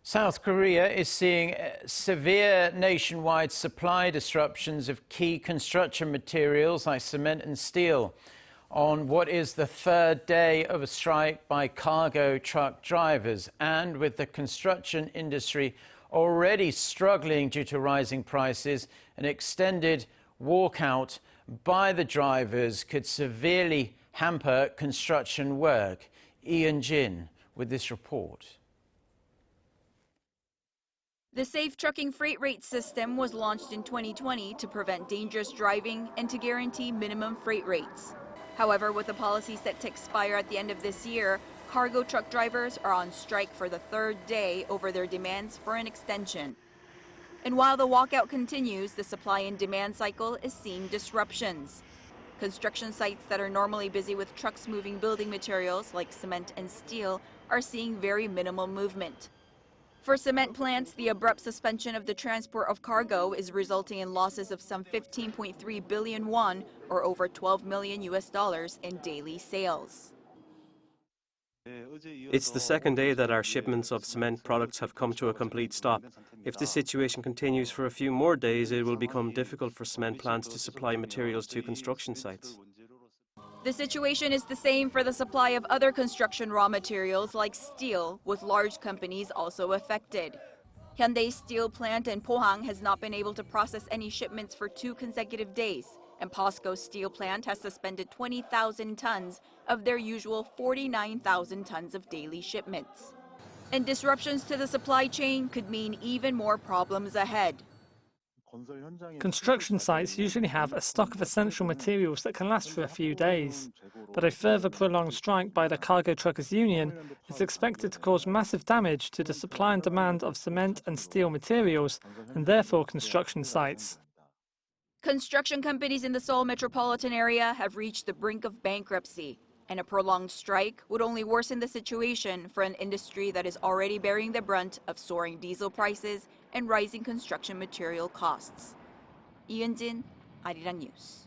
South Korea is seeing severe nationwide supply disruptions of key construction materials like cement and steel on what is the third day of a strike by cargo truck drivers. And with the construction industry already struggling due to rising prices, an extended walkout by the drivers could severely hamper construction work. Eun-jin with this report. The Safe Trucking Freight Rate system was launched in 2020 to prevent dangerous driving and to guarantee minimum freight rates. However, with the policy set to expire at the end of this year, cargo truck drivers are on strike for the third day over their demands for an extension. And while the walkout continues, the supply and demand cycle is seeing disruptions. Construction sites that are normally busy with trucks moving building materials like cement and steel are seeing very minimal movement. For cement plants, the abrupt suspension of the transport of cargo is resulting in losses of some 15.3 billion won, or over $12 million in daily sales. It's the second day that our shipments of cement products have come to a complete stop. If this situation continues for a few more days, it will become difficult for cement plants to supply materials to construction sites. The situation is the same for the supply of other construction raw materials like steel, with large companies also affected. Hyundai's steel plant in Pohang has not been able to process any shipments for 2 consecutive days, and POSCO's steel plant has suspended 20,000 tons of their usual 49,000 tons of daily shipments. And disruptions to the supply chain could mean even more problems ahead. Construction sites usually have a stock of essential materials that can last for a few days, but a further prolonged strike by the Cargo Truckers Union is expected to cause massive damage to the supply and demand of cement and steel materials, and therefore construction sites. Construction companies in the Seoul metropolitan area have reached the brink of bankruptcy, and a prolonged strike would only worsen the situation for an industry that is already bearing the brunt of soaring diesel prices and rising construction material costs. Eun-jin, Arirang News.